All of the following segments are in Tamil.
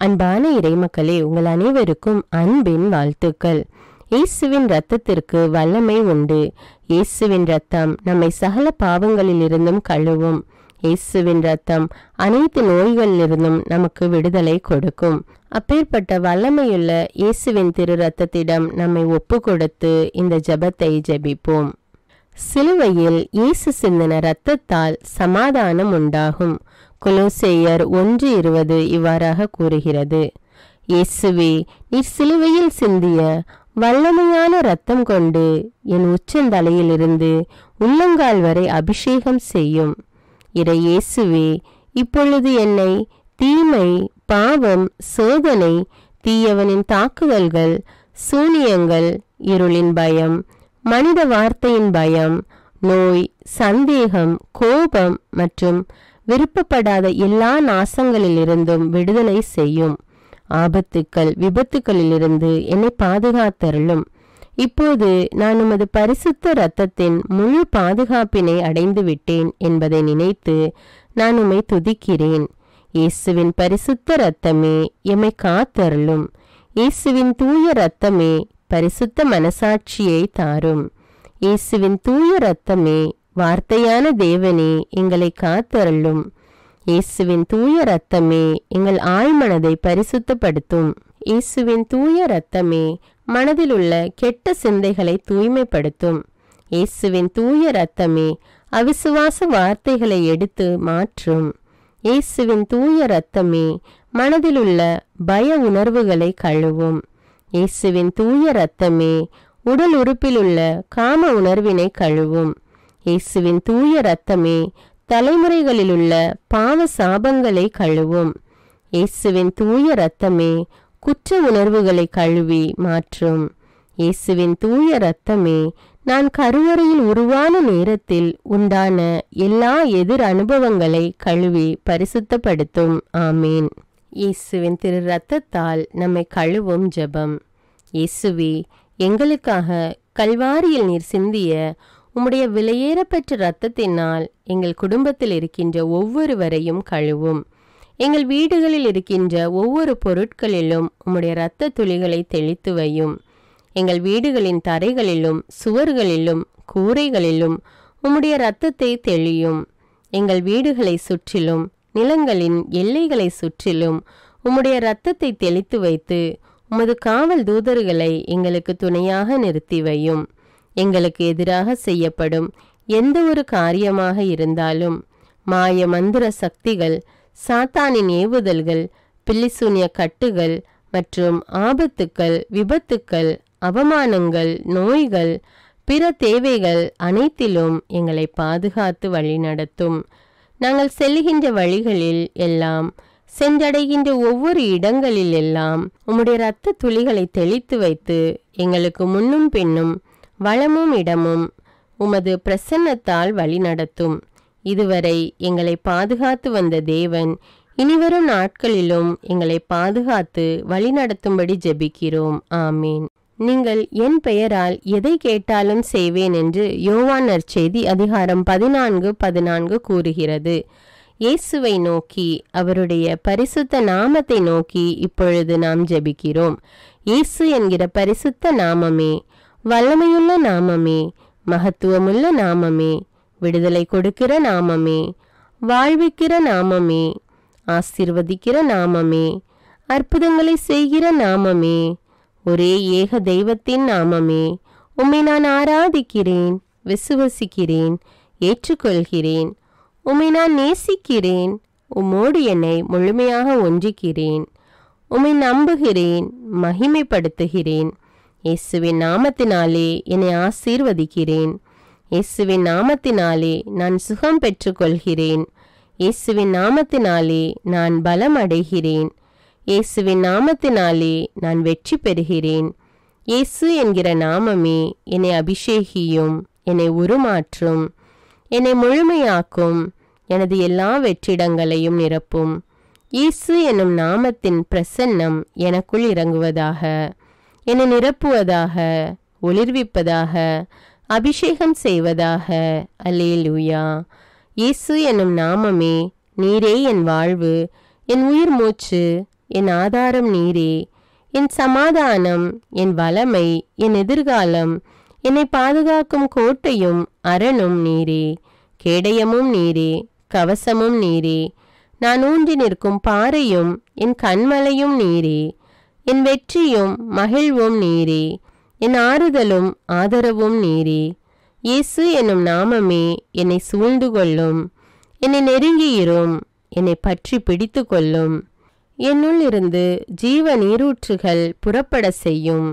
அன்பான இறைமக்களே, உங்கள் அனைவருக்கும் அன்பின் வாழ்த்துக்கள். இயேசுவின் இரத்தத்திற்கு வல்லமை உண்டு. இயேசுவின் இரத்தம் நம்மை சகல பாவங்களிலிருந்தும் கழுவும். இயேசுவின் இரத்தம் அனைத்து நோய்களிலிருந்தும் நமக்கு விடுதலை கொடுக்கும். அப்பேற்பட்ட வல்லமையுள்ள இயேசுவின் திரு இரத்தத்திடம் நம்மை ஒப்பு கொடுத்து இந்த ஜெபத்தை ஜெபிப்போம். சிலுவையில் இயேசு சிந்தின இரத்தத்தால் சமாதானம் உண்டாகும். கொலோசேயர் 1:20 இவ்வாறாக கூறுகிறது. இயேசுவே, நீர் சிலுவையில் சிந்திய வல்லமையான இரத்தம் கொண்டு என் உச்சந்தலையிலிருந்து உள்ளங்கால் வரை அபிஷேகம் செய்யும். இறை இயேசுவே, இப்பொழுது என்னை தீமை, பாவம், சோதனை, தீயவனின் தாக்குதல்கள், சூனியங்கள், இருளின் பயம், மனித வார்த்தையின் பயம், நோய், சந்தேகம், கோபம் மற்றும் விருப்பப்படாத எல்லா நாசங்களிலிருந்தும் விடுதலை செய்யும். ஆபத்துக்கள், விபத்துக்களிலிருந்து என்னை பாதுகாத்தருளும். இப்போது நான் உமது பரிசுத்த இரத்தத்தின் முழு பாதுகாப்பினை அடைந்து விட்டேன் என்பதை நினைத்து நான் உம்மை துதிக்கிறேன். இயேசுவின் பரிசுத்த இரத்தமே எம்மை காத்தருளும். இயேசுவின் தூய இரத்தமே பரிசுத்த மனசாட்சியை தாரும். இயேசுவின் தூய இரத்தமே வார்த்தையான தேவனே எங்களை காத்தருளும். இயேசுவின் தூய இரத்தமே எங்கள் ஆழ்மனதை பரிசுத்தப்படுத்தும். இயேசுவின் தூய இரத்தமே மனதில் உள்ள கெட்ட சிந்தைகளை தூய்மைப்படுத்தும். இயேசுவின் தூய இரத்தமே அவிசுவாச வார்த்தைகளை எடுத்து மாற்றும். இயேசுவின் தூய இரத்தமே மனதில் உள்ள பய உணர்வுகளை கழுவும். இயேசுவின் தூய இரத்தமே உடல் உறுப்பிலுள்ள காம உணர்வினை கழுவும். இயேசுவின் தூய இரத்தமே தலைமுறைகளிலுள்ள பாவ சாபங்களை கழுவும். இயேசுவின் தூய இரத்தமே குற்ற உணர்வுகளை கழுவி மாற்றும். இயேசுவின் தூய இரத்தமே நான் கருவறையில் உருவான நேரத்தில் உண்டான எல்லா எதிர் அனுபவங்களை கழுவி பரிசுத்தப்படுத்தும். ஆமீன். இயேசுவின் திரு இரத்தத்தால் நம்மை கழுவும் ஜெபம். இயேசுவே, எங்களுக்காக கல்வாரியில் நீர் சிந்திய உம்முடைய விலையேறப்பெற்ற இரத்தத்தினால் எங்கள் குடும்பத்தில் இருக்கின்ற ஒவ்வொருவரையும் கழுவும். எங்கள் வீடுகளில் இருக்கின்ற ஒவ்வொரு பொருட்களிலும் உம்முடைய இரத்த துளிகளை தெளித்து வையும். எங்கள் வீடுகளின் தரைகளிலும் சுவர்களிலும் கூரைகளிலும் உம்முடைய இரத்தத்தை தெளியும். எங்கள் வீடுகளை சுற்றிலும் நிலங்களின் எல்லைகளை சுற்றிலும் உம்முடைய இரத்தத்தை தெளித்து வைத்து உமது காவல் தூதர்களை எங்களுக்கு துணையாக நிறுத்தி வையும். எங்களுக்கு எதிராக செய்யப்படும் எந்த ஒரு காரியமாக இருந்தாலும் மாய மந்திர சக்திகள், சாத்தானின் ஏவுதல்கள், பில்லிசூனிய கட்டுகள் மற்றும் ஆபத்துக்கள், விபத்துக்கள், அவமானங்கள், நோய்கள், பிற தேவைகள் அனைத்திலும் எங்களை பாதுகாத்து வழிநடத்தும். நாங்கள் செல்லுகின்ற வழிகளில் எல்லாம், சென்றடைகின்ற ஒவ்வொரு இடங்களில் எல்லாம் உம்முடைய இரத்த துளிகளை தெளித்து வைத்து எங்களுக்கு முன்னும் பின்னும் வளமும் இடமும் உமது பிரசன்னத்தால் வழிநடத்தும். இதுவரை எங்களை பாதுகாத்து வந்த தேவன் இனிவரும் நாட்களிலும் எங்களை பாதுகாத்து வழிநடத்தும்படி ஜெபிக்கிறோம். ஆமீன். நீங்கள் என் பெயரால் எதை கேட்டாலும் செய்வேன் என்று யோவான் நற்செய்தி அதிகாரம் 14:14 கூறுகிறது. இயேசுவை நோக்கி, அவருடைய பரிசுத்த நாமத்தை நோக்கி இப்பொழுது நாம் ஜெபிக்கிறோம். இயேசு என்கிற பரிசுத்த நாமமே, வல்லமையுள்ள நாமமே, மகத்துவமுள்ள நாமமே, விடுதலை கொடுக்கிற நாமமே, வாழ்விக்கிற நாமமே, ஆசீர்வதிக்கிற நாமமே, அற்புதங்களை செய்கிற நாமமே, ஒரே ஏக தெய்வத்தின் நாமமே, உம்மை நான் ஆராதிக்கிறேன், விசுவசிக்கிறேன், ஏற்றுக்கொள்கிறேன். உம்மை நான் நேசிக்கிறேன். உம்மோடு என்னை முழுமையாக ஒன்றிக்கிறேன். உம்மை நம்புகிறேன், மகிமைப்படுத்துகிறேன். இயேசுவின் நாமத்தினாலே என்னை ஆசீர்வதிக்கிறேன். இயேசுவின் நாமத்தினாலே நான் சுகம் பெற்றுக்கொள்கிறேன். இயேசுவின் நாமத்தினாலே நான் பலம் அடைகிறேன். இயேசுவின் நாமத்தினாலே நான் வெற்றி பெறுகிறேன். இயேசு என்கிற நாமமே என்னை அபிஷேகியும், என்னை உருமாற்றும், என்னை முழுமையாக்கும், எனது எல்லா வெற்றிடங்களையும் நிரப்பும். இயேசு என்னும் நாமத்தின் பிரசன்னம் எனக்குள் இறங்குவதாக, என்னை நிரப்புவதாக, ஒளிர்விப்பதாக, அபிஷேகம் செய்வதாக. அல்லேலூயா. இயேசு என்னும் நாமமே, நீரே என் வாழ்வு, என் உயிர் மூச்சு, என் ஆதாரம் நீரே. என் சமாதானம், என் வளமை, என் எதிர்காலம், என்னை பாதுகாக்கும் கோட்டையும் அரணும் நீரே. கேடயமும் நீரே, கவசமும் நீரே. நான் ஊன்றி நிற்கும் பாறையும் என் கண்மலையும் நீரே. என் வெற்றியும் மகிழ்வும் நீரே. என் ஆறுதலும் ஆதரவும் நீரே. இயேசு என்னும் நாமமே என்னை சூழ்ந்து கொள்ளும். என்னை நெருங்கியிரும், என்னை பற்றி பிடித்து கொள்ளும். என்னுள் இருந்து ஜீவ நீரூற்றுகள் புறப்பட செய்யும்.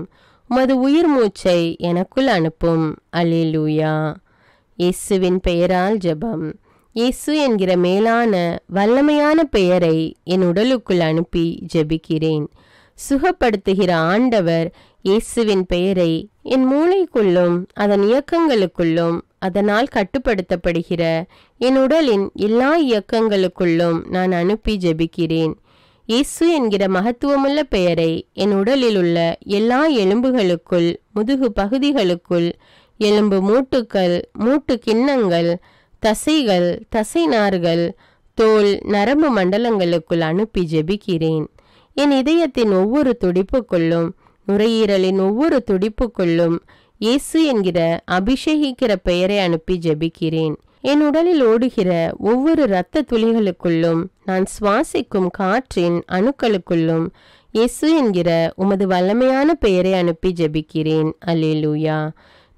உமது உயிர் மூச்சை எனக்குள் அனுப்பும். அல்லேலூயா. இயேசுவின் பெயரால் ஜெபம். இயேசு என்கிற மேலான வல்லமையான பெயரை என் உடலுக்குள் அனுப்பி ஜெபிக்கிறேன். சுகப்படுத்துகிற ஆண்டவர் இயேசுவின் பெயரை என் மூளைக்குள்ளும் அதன் இயக்கங்களுக்குள்ளும் அதனால் கட்டுப்படுத்தப்படுகிற என் உடலின் எல்லா இயக்கங்களுக்குள்ளும் நான் அனுப்பி ஜெபிக்கிறேன். இயேசு என்கிற மகத்துவமுள்ள பெயரை என் உடலில் உள்ள எல்லா எலும்புகளுக்குள், முதுகு பகுதிகளுக்குள், எலும்பு மூட்டுக்கள், மூட்டு கிண்ணங்கள், தசைகள், தசைநார்கள், தோல், நரம்பு மண்டலங்களுக்குள் அனுப்பி ஜெபிக்கிறேன். என் இதயத்தின் ஒவ்வொரு துடிப்புக்குள்ளும், நுரையீரலின் ஒவ்வொரு துடிப்புக்குள்ளும் இயேசு என்கிற அபிஷேகிக்கிற பெயரை அனுப்பி ஜெபிக்கிறேன். என் உடலில் ஓடுகிற ஒவ்வொரு இரத்த துளிகளுக்குள்ளும், நான் சுவாசிக்கும் காற்றின் அணுக்களுக்குள்ளும் இயேசு என்கிற உமது வல்லமையான பெயரை அனுப்பி ஜெபிக்கிறேன். அல்லேலூயா.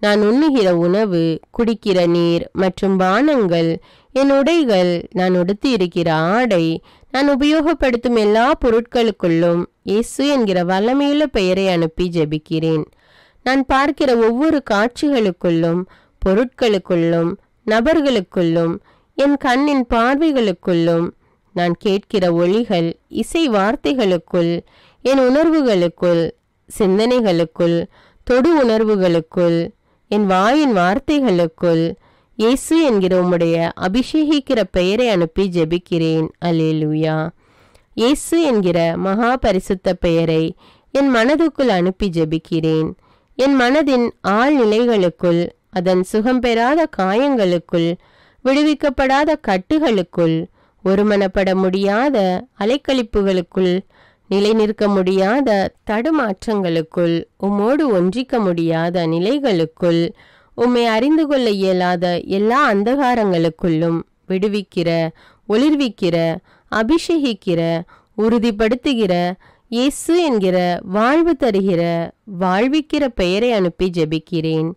நான் உண்ணுகிற உணவு, குடிக்கிற நீர் மற்றும் பானங்கள், என் உடைகள், நான் உடுத்தி இருக்கிற ஆடை, நான் உபயோகப்படுத்தும் எல்லா பொருட்களுக்குள்ளும் இயேசு என்கிற வல்லமையுள்ள பெயரை அனுப்பி ஜெபிக்கிறேன். நான் பார்க்கிற ஒவ்வொரு காட்சிகளுக்குள்ளும், பொருட்களுக்குள்ளும், நபர்களுக்குள்ளும், என் கண்ணின் பார்வைகளுக்குள்ளும், நான் கேட்கிற ஒலிகள், இசை வார்த்தைகளுக்குள், என் உணர்வுகளுக்குள், சிந்தனைகளுக்குள், தொடு உணர்வுகளுக்குள், என் வாயின் வார்த்தைகளுக்குள் இயேசு என்கிற உம்முடைய அபிஷேகிக்கிற பெயரை அனுப்பி ஜெபிக்கிறேன். அல்லேலூயா. இயேசு என்கிற மகா பரிசுத்த பெயரை என் மனதுக்குள் அனுப்பி ஜெபிக்கிறேன். என் மனதின் ஆழ்நிலைகளுக்குள், அதன் சுகம் பெறாத காயங்களுக்குள், விடுவிக்கப்படாத கட்டுகளுக்குள், ஒருமனப்பட முடியாத அலைக்கழிப்புகளுக்குள், நிலை நிற்க முடியாத தடுமாற்றங்களுக்குள், உம்மோடு ஒன்றிக்க முடியாத நிலைகளுக்குள், உம்மை அறிந்து கொள்ள இயலாத எல்லா அந்தகாரங்களுக்குள்ளும் விடுவிக்கிற, ஒளிர்விக்கிற, அபிஷேகிக்கிற, உறுதிப்படுத்துகிற இயேசு என்கிற வாழ்வு தருகிற, வாழ்விக்கிற பெயரை அனுப்பி ஜெபிக்கிறேன்.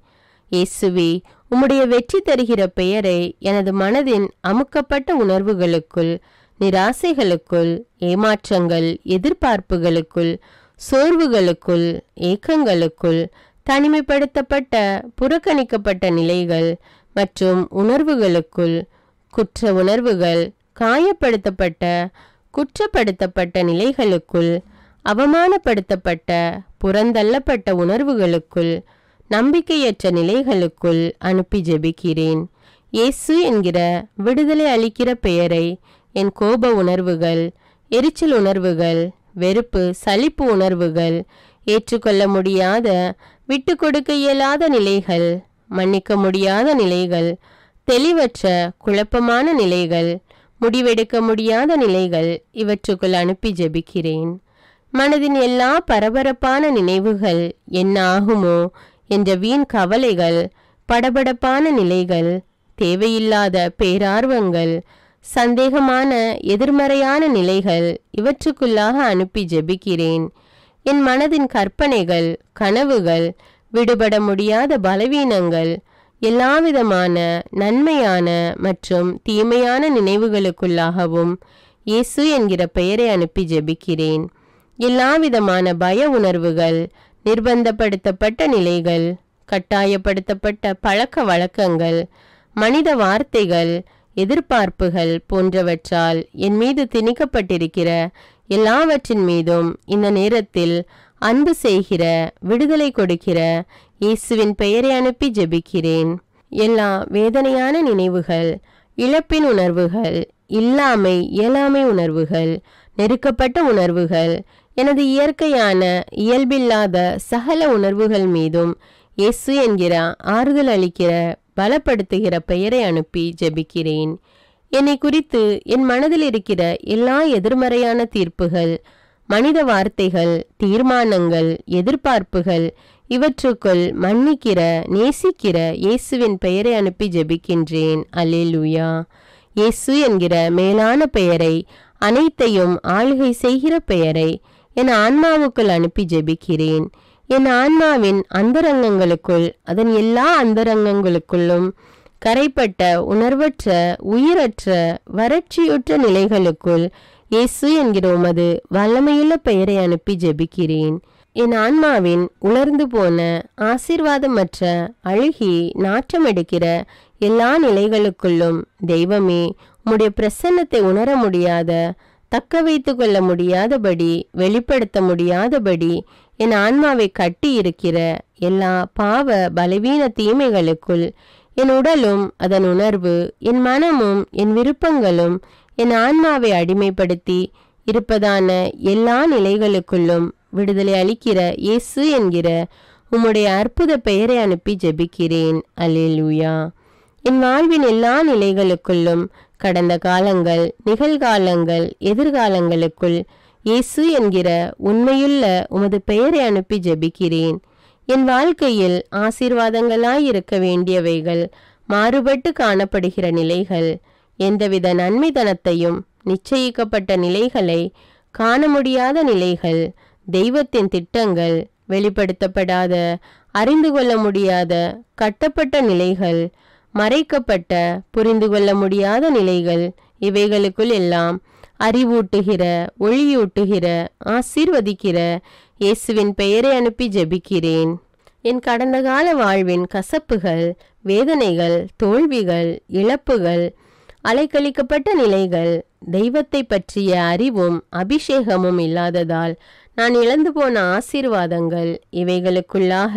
இயேசுவே, உம்முடைய வெற்றி தருகிற பெயரை எனது மனதின் அமுக்கப்பட்ட உணர்வுகளுக்குள், நிராசைகளுக்குள், ஏமாற்றங்கள், எதிர்பார்ப்புகளுக்குள், சோர்வுகளுக்குள், ஏக்கங்களுக்குள், தனிமைப்படுத்தப்பட்ட, புறக்கணிக்கப்பட்ட நிலைகள் மற்றும் உணர்வுகளுக்குள், குற்ற உணர்வுகள், காயப்படுத்தப்பட்ட, குற்றப்படுத்தப்பட்ட நிலைகளுக்குள், அவமானப்படுத்தப்பட்ட, புறந்தள்ளப்பட்ட உணர்வுகளுக்குள், நம்பிக்கையற்ற நிலைகளுக்குள் அனுப்பி ஜெபிக்கிறேன். இயேசு என்கிற விடுதலை அளிக்கிற பெயரை என் கோப உணர்வுகள், எரிச்சல் உணர்வுகள், வெறுப்பு, சலிப்பு உணர்வுகள், ஏற்றுக்கொள்ள முடியாத, விட்டு கொடுக்க இயலாத நிலைகள், மன்னிக்க முடியாத நிலைகள், தெளிவற்ற குழப்பமான நிலைகள், முடிவெடுக்க முடியாத நிலைகள், இவற்றுக்குள் அனுப்பி ஜெபிக்கிறேன். மனதின் எல்லா பரபரப்பான நினைவுகள், என்ன ஆகுமோ என்ற வீண் கவலைகள், படபடப்பான நிலைகள், தேவையில்லாத பேரார்வங்கள், சந்தேகமான எதிர்மறையான நிலைகள், இவற்றுக்குள்ளாக அனுப்பி ஜெபிக்கிறேன். என் மனதின் கற்பனைகள், கனவுகள், விடுபட முடியாத பலவீனங்கள், எல்லாவிதமான நன்மையான மற்றும் தீமையான நினைவுகளுக்குள்ளாகவும் இயேசு என்கிற பெயரை அனுப்பி ஜெபிக்கிறேன். எல்லாவிதமான பய உணர்வுகள், நிர்பந்தப்படுத்தப்பட்ட நிலைகள், கட்டாயப்படுத்தப்பட்ட பழக்க வழக்கங்கள், மனித வார்த்தைகள், எதிர்பார்ப்புகள் போன்றவற்றால் என் மீது திணிக்கப்பட்டிருக்கிற எல்லாவற்றின் மீதும் இந்த நேரத்தில் அன்பு செய்கிற, விடுதலை கொடுக்கிற இயேசுவின் பெயரை அனுப்பி ஜெபிக்கிறேன். எல்லா வேதனையான நினைவுகள், இழப்பின் உணர்வுகள், இல்லாமை, இயலாமை உணர்வுகள், நெருக்கப்பட்ட உணர்வுகள், எனது இயற்கையான இயல்பில்லாத சகல உணர்வுகள் மீதும் இயேசு என்கிற ஆறுதல் அளிக்கிற, பலப்படுத்துகிற பெயரை அனுப்பி ஜெபிக்கிறேன். என்னை குறித்து என் மனதில் இருக்கிற எல்லா எதிர்மறையான தீர்ப்புகள், மனித வார்த்தைகள், தீர்மானங்கள், எதிர்பார்ப்புகள் இவற்றுக்குள் மன்னிக்கிற, நேசிக்கிற இயேசுவின் பெயரை அனுப்பி ஜெபிக்கின்றேன். அல்லேலூயா. இயேசு என்கிற மேலான பெயரை, அனைத்தையும் ஆளுகை செய்கிற பெயரை என் ஆன்மாவுக்குள் அனுப்பி ஜெபிக்கிறேன். என் ஆன்மாவின் அந்தரங்கங்களுக்குள், அதன் எல்லா அந்தரங்கங்களுக்குள்ளும் கரைப்பட்ட, உணர்வற்ற, உயிரற்ற, வறட்சியுற்ற நிலைகளுக்குள் இயேசு என்கிற உமது வல்லமையுள்ள பெயரை அனுப்பி ஜெபிக்கிறேன். என் ஆன்மாவின் உலர்ந்து போன, ஆசீர்வாதமற்ற, அழுகி நாற்றமெடுக்கிற எல்லா நிலைகளுக்குள்ளும் தெய்வமே, உம்முடைய பிரசன்னத்தை உணர முடியாத, தக்க வைத்து கொள்ள முடியாதபடி, வெளிப்படுத்த முடியாதபடி என் ஆன்மாவை கட்டி இருக்கிற எல்லா பாவ பலவீன தீமைகளுக்குள் என் உடலும் அதன் உணர்வு, என் மனமும் என் விருப்பங்களும் என் ஆன்மாவை அடிமைப்படுத்தி இருப்பதான எல்லா நிலைகளுக்குள்ளும் விடுதலை அளிக்கிற இயேசு என்கிற உம்முடைய அற்புத பெயரை அனுப்பி ஜெபிக்கிறேன். அல்லேலூயா. என் வாழ்வின் எல்லா நிலைகளுக்குள்ளும், கடந்த காலங்கள், நிகழ்காலங்கள், எதிர்காலங்களுக்குள் இயேசு என்கிற உண்மையுள்ள உமது பெயரை அனுப்பி ஜெபிக்கிறேன். என் வாழ்க்கையில் ஆசீர்வாதங்களாயிருக்க வேண்டியவைகள் மாறுபட்டு காணப்படுகிற நிலைகள், எந்தவித நன்மைதனத்தையும் நிச்சயிக்கப்பட்ட நிலைகளை காண முடியாத நிலைகள், தெய்வத்தின் திட்டங்கள் வெளிப்படுத்தப்படாத, அறிந்து கொள்ள முடியாத, கட்டப்பட்ட நிலைகள், மறைக்கப்பட்ட, புரிந்து கொள்ள முடியாத நிலைகள், இவைகளுக்குள் எல்லாம் அறிவூட்டுகிற, ஒளியூட்டுகிற, ஆசீர்வதிக்கிற இயேசுவின் பெயரை அனுப்பி ஜெபிக்கிறேன். என் கடந்த கால வாழ்வின் கசப்புகள், வேதனைகள், தோல்விகள், இழப்புகள், அலைக்கழிக்கப்பட்ட நிலைகள், தெய்வத்தை பற்றிய அறிவும் அபிஷேகமும் இல்லாததால் நான் இழந்து போன ஆசீர்வாதங்கள், இவைகளுக்குள்ளாக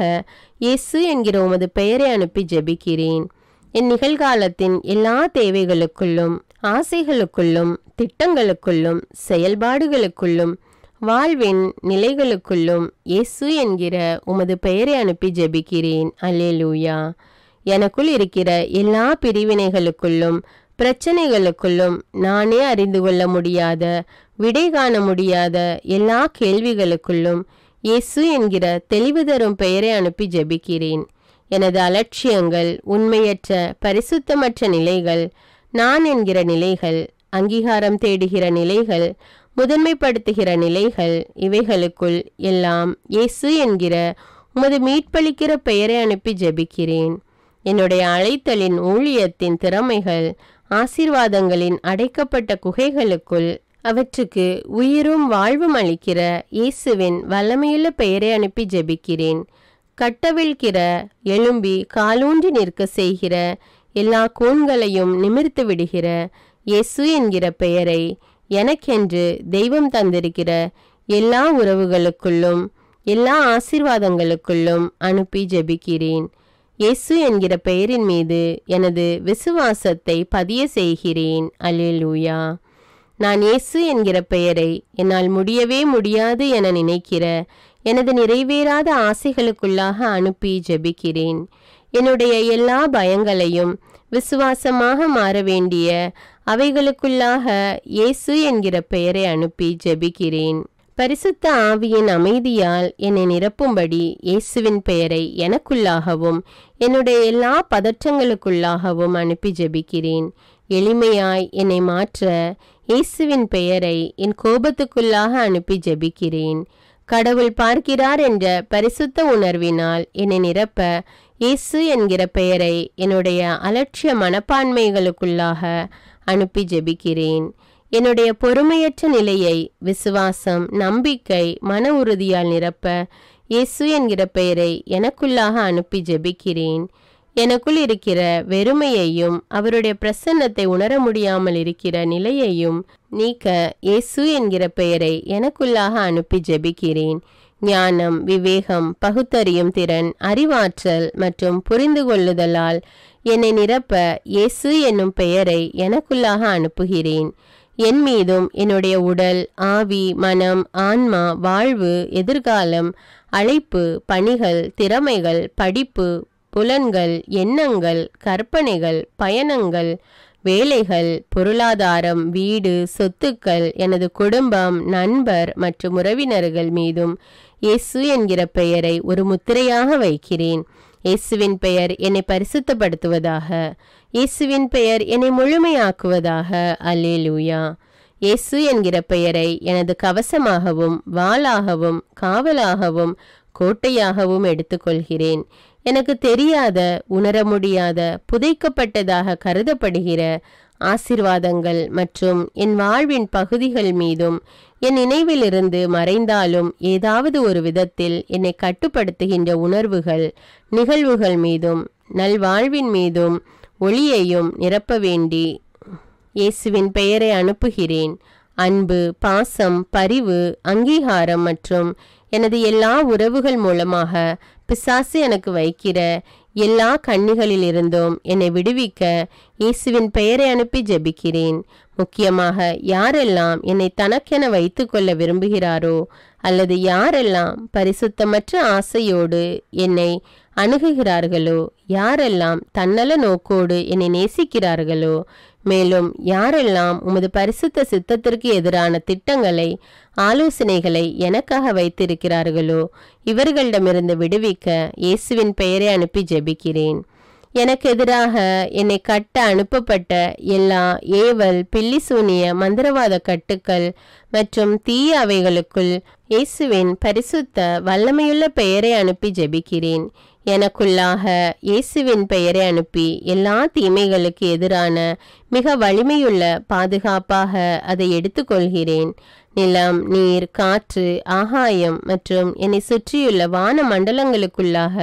இயேசு என்கிற உமது பெயரை அனுப்பி ஜெபிக்கிறேன். என் நிகழ்காலத்தின் எல்லா தேவைகளுக்குள்ளும், ஆசைகளுக்குள்ளும், திட்டங்களுக்குள்ளும், செயல்பாடுகளுக்குள்ளும், வாழ்வின் நிலைகளுக்குள்ளும் இயேசு என்கிற உமது பெயரை அனுப்பி ஜெபிக்கிறேன். அல்லேலூயா. எனக்குள் இருக்கிற எல்லா பிரிவினைகளுக்குள்ளும், பிரச்சனைகளுக்குள்ளும், நானே அறிந்து கொள்ள முடியாத, விடை காண முடியாத எல்லா கேள்விகளுக்குள்ளும் இயேசு என்கிற தெளிவு தரும் பெயரை அனுப்பி ஜெபிக்கிறேன். எனது அலட்சியங்கள், உண்மையற்ற, பரிசுத்தமற்ற நிலைகள், நான் என்கிற நிலைகள், அங்கீகாரம் தேடுகிற நிலைகள், முதன்மைப்படுத்துகிற நிலைகள், இவைகளுக்குள் எல்லாம் இயேசு என்கிற உமது மீட்பளிக்கிற பெயரை அனுப்பி ஜெபிக்கிறேன். என்னுடைய அழைத்தலின், ஊழியத்தின் திறமைகள், ஆசீர்வாதங்களின் அடைக்கப்பட்ட குகைகளுக்குள் அவற்றுக்கு உயிரும் வாழ்வும் அளிக்கிற இயேசுவின் வல்லமையுள்ள பெயரை அனுப்பி ஜெபிக்கிறேன். கட்டவிழ்கிற, எழும்பி காலூன்றி நிற்க செய்கிற எல்லா கூண்களையும் நிமிர்த்து விடுகிற இயேசு என்கிற பெயரை எனக்கென்று தெய்வம் தந்திருக்கிற எல்லா உறவுகளுக்குள்ளும், எல்லா ஆசீர்வாதங்களுக்குள்ளும் அனுப்பி ஜெபிக்கிறேன். இயேசு என்கிற பெயரின் மீது எனது விசுவாசத்தை பதிய செய்கிறேன். அல்லேலூயா. நான் இயேசு என்கிற பெயரை என்னால் முடியவே முடியாது என நினைக்கிற எனது நிறைவேறாத ஆசைகளுக்குள்ளாக அனுப்பி ஜெபிக்கிறேன். என்னுடைய எல்லா பயங்களையும் விசுவாசமாக மாற வேண்டிய அவைகளுக்குள்ளாக இயேசு என்கிற பெயரை அனுப்பி ஜெபிக்கிறேன். பரிசுத்த ஆவியின் அமைதியால் என்னை நிரப்பும்படி இயேசுவின் பெயரை எனக்குள்ளாகவும் என்னுடைய எல்லா பதற்றங்களுக்குள்ளாகவும் அனுப்பி ஜெபிக்கிறேன். எளிமையாய் என்னை மாற்ற இயேசுவின் பெயரை என் கோபத்துக்குள்ளாக அனுப்பி ஜெபிக்கிறேன். கடவுள் பார்க்கிறார் என்ற பரிசுத்த உணர்வினால் என்னை நிரப்ப இயேசு என்கிற பெயரை என்னுடைய அலட்சிய மனப்பான்மைகளுக்குள்ளாக அனுப்பி ஜெபிக்கிறேன். என்னுடைய பொறுமையற்ற நிலையை விசுவாசம், நம்பிக்கை, மன உறுதியால் நிரப்ப இயேசு என்கிற பெயரை எனக்குள்ளாக அனுப்பி ஜெபிக்கிறேன். எனக்குள் இருக்கிற வெறுமையையும் அவருடைய பிரசன்னத்தை உணர முடியாமல் இருக்கிற நிலையையும் நீக்க இயேசு என்கிற பெயரை எனக்குள்ளாக அனுப்பி ஜெபிக்கிறேன். ஞானம், விவேகம், பகுத்தறியும் திறன், அறிவாற்றல் மற்றும் புரிந்து கொள்ளுதலால் என்னை நிரப்ப இயேசு என்னும் பெயரை எனக்குள்ளாக அனுப்புகிறேன். என் மீதும் என்னுடைய உடல், ஆவி, மனம், ஆன்மா, வாழ்வு, எதிர்காலம், அழைப்பு, பணிகள், திறமைகள், படிப்பு, புலன்கள், எண்ணங்கள், கற்பனைகள், பயணங்கள், வேலைகள், பொருளாதாரம், வீடு, சொத்துக்கள், எனது குடும்பம், நண்பர் மற்றும் உறவினர்கள் மீதும் இயேசு என்கிற பெயரை ஒரு முத்திரையாக வைக்கிறேன். இயேசுவின் பெயர் என்னை பரிசுத்தப்படுத்துவதாக. இயேசுவின் பெயர் என்னை முழுமையாக்குவதாக. அல்லேலூயா. இயேசு என்கிற பெயரை எனது கவசமாகவும் வாளாகவும் காவலாகவும் கோட்டையாகவும் எடுத்துக்கொள்கிறேன். எனக்கு தெரியாத, உணர முடியாத, புதைக்கப்பட்டதாக கருதப்படுகிற ஆசீர்வாதங்கள் மற்றும் என் வாழ்வின் பகுதிகள் மீதும் என் நினைவிலிருந்து மறைந்தாலும் ஏதாவது ஒரு விதத்தில் என்னை கட்டுப்படுத்துகின்ற உணர்வுகள், நிகழ்வுகள் மீதும் நல்வாழ்வின் மீதும் ஒளியையும் நிரப்ப வேண்டி இயேசுவின் பெயரை அனுப்புகிறேன். அன்பு, பாசம், பரிவு, அங்கீகாரம் மற்றும் எனது எல்லா உறவுகள் மூலமாக பிசாசு எனக்கு வைக்கிற எல்லா கண்ணிகளிலிருந்தும் என்னை விடுவிக்க இயேசுவின் பெயரை அனுப்பி ஜெபிக்கிறேன். முக்கியமாக யாரெல்லாம் என்னை தனக்கென வைத்து கொள்ள விரும்புகிறாரோ அல்லது யாரெல்லாம் பரிசுத்தமற்ற ஆசையோடு என்னை அணுகுகிறார்களோ, யாரெல்லாம் தன்னல நோக்கோடு என்னை நேசிக்கிறார்களோ, மேலும் யாரெல்லாம் உமது பரிசுத்த சித்தத்திற்கு எதிரான திட்டங்களை, ஆலோசனைகளை எனக்காக வைத்திருக்கிறார்களோ, இவர்களிடமிருந்து விடுவிக்க இயேசுவின் பெயரை அனுப்பி ஜெபிக்கிறேன். எனக்கு எதிராக என்னை கட்ட அனுப்பப்பட்ட எல்லா ஏவல், பில்லிசூனிய, மந்திரவாத கட்டுக்கள் மற்றும் தீய அவைகளுக்குள் இயேசுவின் பரிசுத்த வல்லமையுள்ள பெயரை அனுப்பி ஜெபிக்கிறேன். எனக்குள்ளாக இயேசுவின் பெயரை அனுப்பி எல்லா தீமைகளுக்கு எதிரான மிக வலிமையுள்ள பாதுகாப்பாக அதை எடுத்துக்கொள்கிறேன். நிலம், நீர், காற்று, ஆகாயம் மற்றும் என்னை சுற்றியுள்ள வான மண்டலங்களுக்குள்ளாக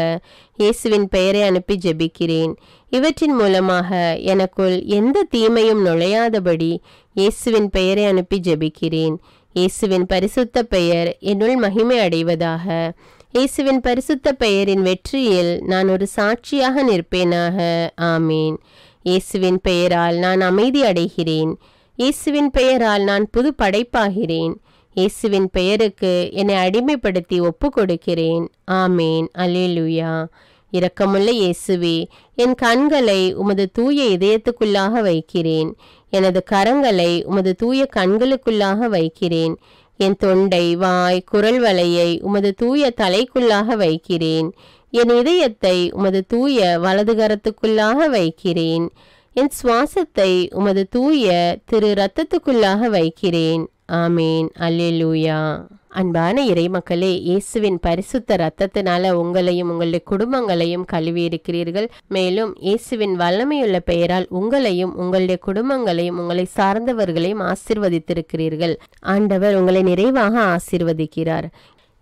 இயேசுவின் பெயரை அனுப்பி ஜெபிக்கிறேன். இவற்றின் மூலமாக எனக்குள் எந்த தீமையும் நுழையாதபடி இயேசுவின் பெயரை அனுப்பி ஜெபிக்கிறேன். இயேசுவின் பரிசுத்த பெயர் என்னுள் மகிமை அடைவதாக. இயேசுவின் பரிசுத்த பெயரின் வெற்றியில் நான் ஒரு சாட்சியாக நிற்பேனாக. ஆமீன். இயேசுவின் பெயரால் நான் அமைதி அடைகிறேன். இயேசுவின் பெயரால் நான் புது படைப்பாகிறேன். இயேசுவின் பெயருக்கு என்னை அடிமைப்படுத்தி ஒப்பு கொடுக்கிறேன். ஆமீன். அல்லேலூயா. இரக்கமுள்ள இயேசுவே, என் கண்களை உமது தூய இதயத்துக்குள்ளாக வைக்கிறேன். எனது கரங்களை உமது தூய கண்களுக்குள்ளாக வைக்கிறேன். என் தொண்டை, வாய், குரல் வலையை உமது தூய தலைக்குள்ளாக வைக்கிறேன். என் இதயத்தை உமது தூய வலதுகரத்துக்குள்ளாக வைக்கிறேன். என் சுவாசத்தை உமது தூய திரு இரத்தத்துக்குள்ளாக வைக்கிறேன். ஆமீன். அல்லேலூயா. அன்பான இறைமக்களே, இயேசுவின் பரிசுத்த இரத்தத்தினால உங்களையும் உங்களுடைய குடும்பங்களையும் கழுவி இருக்கிறீர்கள். மேலும் இயேசுவின் வல்லமையுள்ள பெயரால் உங்களையும் உங்களுடைய குடும்பங்களையும் உங்களை சார்ந்தவர்களையும் ஆசீர்வதித்திருக்கிறீர்கள். ஆண்டவர் உங்களை நிறைவாக ஆசீர்வதிக்கிறார்.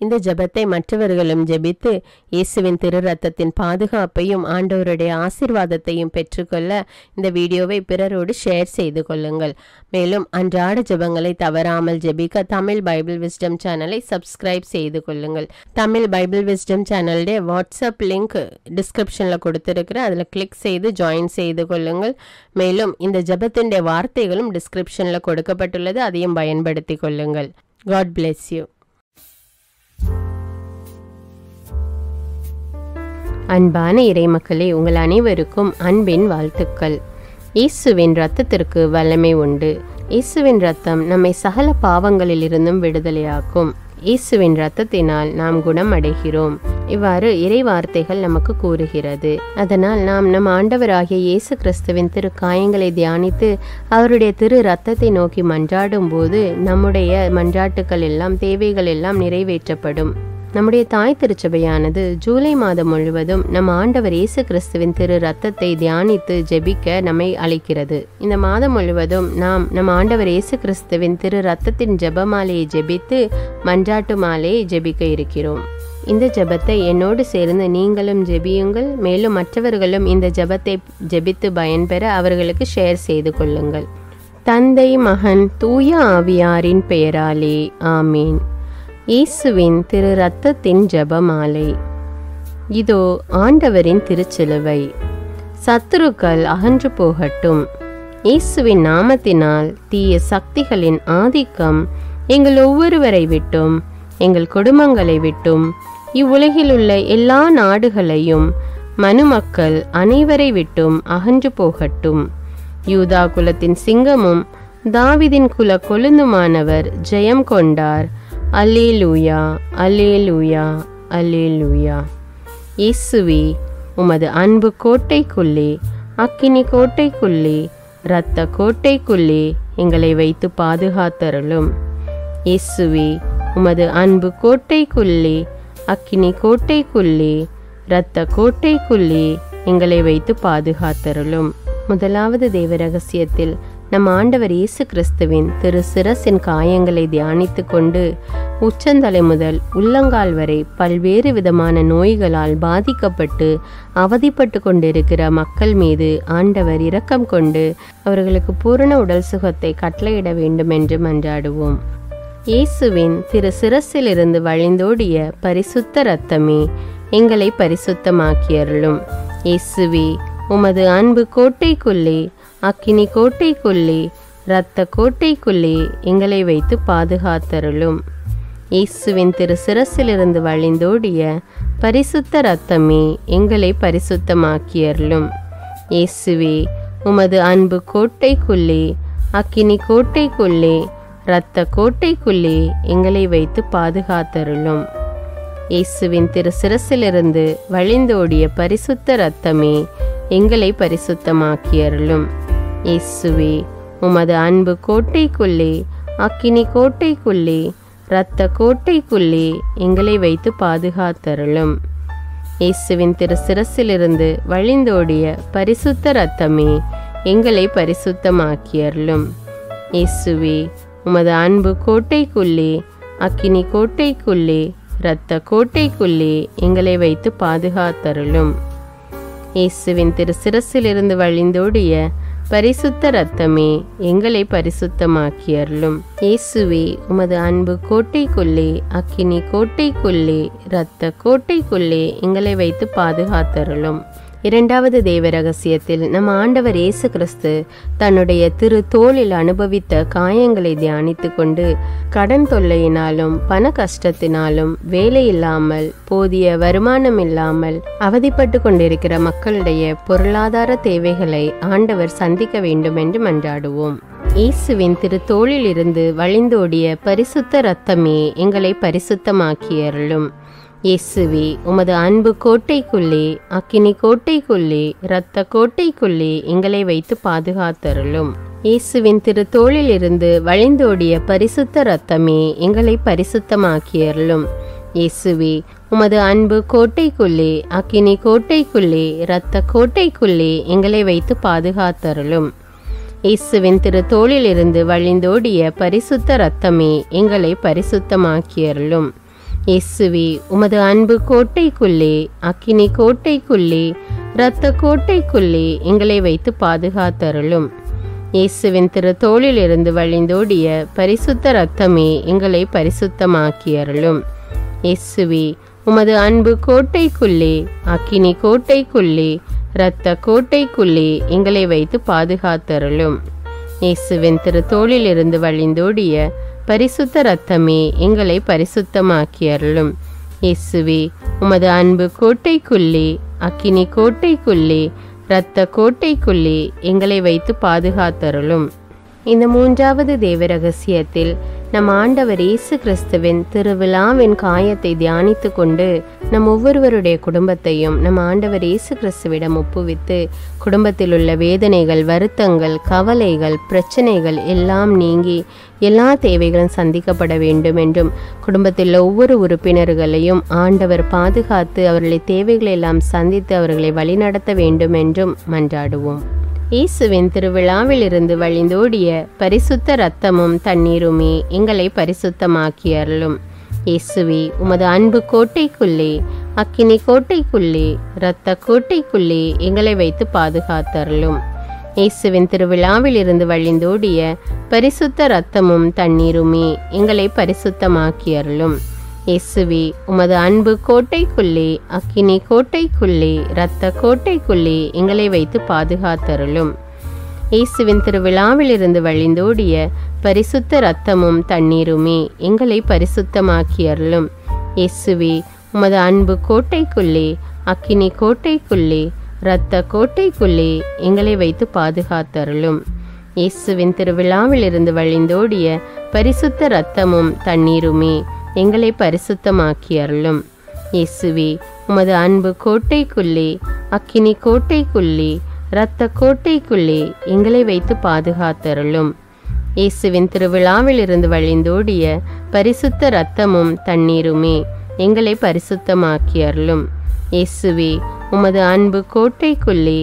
இந்த ஜெபத்தை மற்றவர்களும் ஜெபித்து இயேசுவின் திரு ரத்தத்தின் பாதுகாப்பையும் ஆண்டவருடைய ஆசீர்வாதத்தையும் பெற்றுக்கொள்ள இந்த வீடியோவை பிறரோடு ஷேர் செய்து கொள்ளுங்கள். மேலும் அன்றாட ஜெபங்களை தவறாமல் ஜெபிக்க தமிழ் பைபிள் விஸ்டம் சேனலை சப்ஸ்கிரைப் செய்து கொள்ளுங்கள். தமிழ் பைபிள் விஸ்டம் சேனலுடைய வாட்ஸ்அப் லிங்க் டிஸ்கிரிப்ஷனில் கொடுத்துருக்கிறேன். அதில் கிளிக் செய்து ஜாயின் செய்து கொள்ளுங்கள். மேலும் இந்த ஜெபத்தினுடைய வார்த்தைகளும் டிஸ்கிரிப்ஷனில் கொடுக்கப்பட்டுள்ளது, அதையும் பயன்படுத்தி கொள்ளுங்கள். God bless you. அன்பான இறைமக்களே, உங்கள் அனைவருக்கும் அன்பின் வாழ்த்துக்கள். இயேசுவின் இரத்தத்திற்கு வல்லமை உண்டு. இயேசுவின் இரத்தம் நம்மை சகல பாவங்களிலிருந்தும் விடுதலையாக்கும். இயேசுவின் இரத்தத்தினால் நாம் குணம் அடைகிறோம். இவ்வாறு இறை வார்த்தைகள் நமக்கு கூறுகிறது. அதனால் நாம் நம் ஆண்டவராகிய இயேசு கிறிஸ்துவின் திரு காயங்களை தியானித்து அவருடைய திரு இரத்தத்தை நோக்கி மன்றாடும் போது நம்முடைய மன்றாட்டுக்கள் எல்லாம், தேவைகள் எல்லாம் நிறைவேற்றப்படும். நம்முடைய தாய் திருச்சபையானது ஜூலை மாதம் முழுவதும் நம் ஆண்டவர் இயேசு கிறிஸ்துவின் திரு ரத்தத்தை தியானித்து ஜெபிக்க நம்மை அழைக்கிறது. இந்த மாதம் முழுவதும் நாம் நம் ஆண்டவர் இயேசு கிறிஸ்துவின் திரு ரத்தத்தின் ஜெபமாலையை ஜெபித்து மன்றாட்டு மாலையை ஜெபிக்க இருக்கிறோம். இந்த ஜெபத்தை என்னோடு சேர்ந்து நீங்களும் ஜெபியுங்கள். மேலும் மற்றவர்களும் இந்த ஜெபத்தை ஜெபித்து பயன்பெற அவர்களுக்கு ஷேர் செய்து கொள்ளுங்கள். தந்தை, மகன், தூய ஆவியாரின் பெயராலே ஆமீன். இயேசுவின் திரு இரத்தத்தின் ஜெபமாலை. இதோ ஆண்டவரின் திருச்சிலுவை. சத்துருக்கள் அகன்று போகட்டும். இயேசுவின் நாமத்தினால் தீய சக்திகளின் ஆதிக்கம் எங்கள் ஒவ்வொருவரை விட்டும், எங்கள் குடும்பங்களை விட்டும், இவ்வுலகில் உள்ள எல்லா நாடுகளையும் மனுமக்கள் அனைவரை விட்டும் அகன்று போகட்டும். யூதா குலத்தின் சிங்கமும் தாவீதின் குல கொழுந்துமானவர் ஜெயம் கொண்டார். அல்லேலூயா, அல்லேலூயா, அல்லேலூயா. இயேசுவே, உமது அன்பு கோட்டைக்குள்ளே, அக்கினி கோட்டைக்குள்ளே, இரத்த கோட்டைக்குள்ளே எங்களை வைத்து பாதுகாத்தருளும். இயேசுவே, உமது அன்பு கோட்டைக்குள்ளே, அக்கினி கோட்டைக்குள்ளே, இரத்த கோட்டைக்குள்ளே எங்களை வைத்து பாதுகாத்தருளும். முதலாவது தேவ ரகசியத்தில் நம் ஆண்டவர் இயேசு கிறிஸ்துவின் திரு சிரசின் காயங்களை தியானித்து கொண்டு உச்சந்தலை முதல் உள்ளங்கால் வரை பல்வேறு விதமான நோய்களால் பாதிக்கப்பட்டு அவதிப்பட்டு கொண்டிருக்கிற மக்கள் மீது ஆண்டவர் இரக்கம் கொண்டு அவர்களுக்கு பூரண உடல் சுகத்தை கட்டளையிட வேண்டும் என்று மன்றாடுவோம். இயேசுவின் திரு சிரசிலிருந்து வழிந்தோடிய பரிசுத்த இரத்தமே எங்களை பரிசுத்தமாக்கியருளும். இயேசுவே, உமது அன்பு கோட்டைக்குள்ளே, அக்கினி கோட்டைக்குள்ளே, இரத்த கோட்டைக்குள்ளே எங்களை வைத்து பாதுகாத்தருளும். இயேசுவின் திரு சிரசிலிருந்து வழிந்தோடிய பரிசுத்த இரத்தமே எங்களை பரிசுத்தமாக்கியருளும். இயேசுவே, உமது அன்பு கோட்டைக்குள்ளே, அக்கினி கோட்டைக்குள்ளே, இரத்த கோட்டைக்குள்ளே எங்களை வைத்து பாதுகாத்தருளும். இயேசுவின் திரு சிரசிலிருந்து வழிந்தோடிய பரிசுத்த இரத்தமே எங்களை பரிசுத்தமாக்கியருளும். இயேசுவே, உமது அன்பு கோட்டைக்குள்ளே, அக்கினி கோட்டைக்குள்ளே, இரத்த கோட்டைக்குள்ளே எங்களை வைத்து பாதுகாத்தருளும். இயேசுவின் திரு சிரசிலிருந்து வழிந்தோடிய பரிசுத்த இரத்தமே எங்களை பரிசுத்தமாக்கியருளும். இயேசுவே, உமது அன்பு கோட்டைக்குள்ளே, அக்கினி கோட்டைக்குள்ளே, இரத்த கோட்டைக்குள்ளே எங்களை வைத்து பாதுகாத்தருளும். இயேசுவின் திரு சிரசிலிருந்து வழிந்தோடிய பரிசுத்த இரத்தமே எங்களை பரிசுத்தமாக்கியருளும். இயேசுவே, உமது அன்பு கோட்டைக்குள்ளே, அக்கினி கோட்டைக்குள்ளே, இரத்த கோட்டைக்குள்ளே எங்களை வைத்து பாதுகாத்தருளும். இரண்டாவது தேவ ரகசியத்தில் நம் ஆண்டவர் இயேசு கிறிஸ்து தன்னுடைய திரு தோளில் அனுபவித்த காயங்களை தியானித்து கொண்டு கடன் தொல்லையினாலும் பண கஷ்டத்தினாலும் வேலை இல்லாமல் போதிய வருமானம் இல்லாமல் அவதிப்பட்டு கொண்டிருக்கிற மக்களுடைய பொருளாதார தேவைகளை ஆண்டவர் சந்திக்க வேண்டும் என்று மன்றாடுவோம். இயேசுவின் திரு தோளில் இருந்து வழிந்தோடிய பரிசுத்த இரத்தமே எங்களை பரிசுத்தமாக்கியருளும். இயேசுவே, உமது அன்பு கோட்டைக்குள்ளே, அக்கினி கோட்டைக்குள்ளே, இரத்த கோட்டைக்குள்ளே எங்களை வைத்து பாதுகாத்தருளும். இயேசுவின் திரு தோளில் இருந்து வழிந்தோடிய பரிசுத்த இரத்தமே எங்களை பரிசுத்தமாக்கியருளும். இயேசுவே, உமது அன்பு கோட்டைக்குள்ளே, அக்கினி கோட்டைக்குள்ளே, இரத்த கோட்டைக்குள்ளே எங்களை வைத்து பாதுகாத்தருளும். இயேசுவின் திரு தோளில் இருந்து வழிந்தோடிய பரிசுத்த இரத்தமே எங்களை பரிசுத்தமாக்கியருளும். இயேசுவே, உமது அன்பு கோட்டைக்குள்ளே, அக்கினி கோட்டைக்குள்ளே, இரத்த கோட்டைக்குள்ளே எங்களை வைத்து பாதுகாத்தருளும். இயேசுவின் திரு தோளில் இருந்து வழிந்தோடிய பரிசுத்த இரத்தமே எங்களை பரிசுத்தமாக்கியருளும். இயேசுவே, உமது அன்பு கோட்டைக்குள்ளே, அக்கினி கோட்டைக்குள்ளே, இரத்த கோட்டைக்குள்ளே எங்களை வைத்து பாதுகாத்தருளும். இயேசுவின் திரு தோளில் இருந்து வழிந்தோடிய பரிசுத்த இரத்தமே எங்களை பரிசுத்தமாக்கியருளும். இயேசுவே, உமது அன்பு கோட்டைக்குள்ளே, அக்கினி கோட்டைக்குள்ளே, இரத்த கோட்டைக்குள்ளே எங்களை வைத்து பாதுகாத்தருளும். இந்த மூன்றாவது தேவ ரகசியத்தில் நம் ஆண்டவர் இயேசு கிறிஸ்துவின் திருவிழாவின் காயத்தை தியானித்து கொண்டு நம் ஒவ்வொருவருடைய குடும்பத்தையும் நம் ஆண்டவர் இயேசு கிறிஸ்துவிடம் ஒப்புவித்து குடும்பத்தில் உள்ள வேதனைகள், வருத்தங்கள், கவலைகள், பிரச்சனைகள் எல்லாம் நீங்கி எல்லா தேவைகளும் சந்திக்கப்பட வேண்டும் என்றும் குடும்பத்தில் ஒவ்வொரு உறுப்பினர்களையும் ஆண்டவர் பாதுகாத்து அவர்களை தேவைகளை எல்லாம் சந்தித்து அவர்களை வழிநடத்த வேண்டும் என்றும் மன்றாடுவோம். இயேசுவின் திருவிழாவில் இருந்து வழிந்தோடிய பரிசுத்த இரத்தமும் தண்ணீருமே எங்களை பரிசுத்தமாக்கியருளும். இயேசுவே, உமது அன்பு கோட்டைக்குள்ளே, அக்கினி கோட்டைக்குள்ளே, இரத்த கோட்டைக்குள்ளே எங்களை வைத்து பாதுகாத்தருளும். இயேசுவின் திருவிழாவில் இருந்து வழிந்தோடிய பரிசுத்த இரத்தமும் தண்ணீருமே எங்களை பரிசுத்தமாக்கியருளும். இயேசுவே, உமது அன்பு கோட்டைக்குள்ளே, அக்கினி கோட்டைக்குள்ளே, இரத்த கோட்டைக்குள்ளே எங்களை வைத்து பாதுகாத்தருளும். இயேசுவின் திருவிழாவில் இருந்து வழிந்தோடிய பரிசுத்த இரத்தமும் தண்ணீருமே எங்களை பரிசுத்தமாக்கியருளும். இயேசுவே, உமது அன்பு கோட்டைக்குள்ளே, அக்கினி கோட்டைக்குள்ளே, இரத்த கோட்டைக்குள்ளே எங்களை வைத்து பாதுகாத்தருளும். இயேசுவின் திருவிழாவிலிருந்து வழிந்தோடிய பரிசுத்த இரத்தமும் தண்ணீருமே எங்களை பரிசுத்தமாக்கி அருளும். இயேசுவே, உமது அன்பு கோட்டைக்குள்ளே, அக்கினி கோட்டைக்குள்ளே, இரத்த கோட்டைக்குள்ளே எங்களை வைத்து பாதுகாத்தருளும். இயேசுவின் திருவிழாவிலிருந்து வழிந்தோடிய பரிசுத்த இரத்தமும் தண்ணீருமே எங்களை பரிசுத்தமாக்கி அருளும். இயேசுவே, உமது அன்பு கோட்டைக்குள்ளே,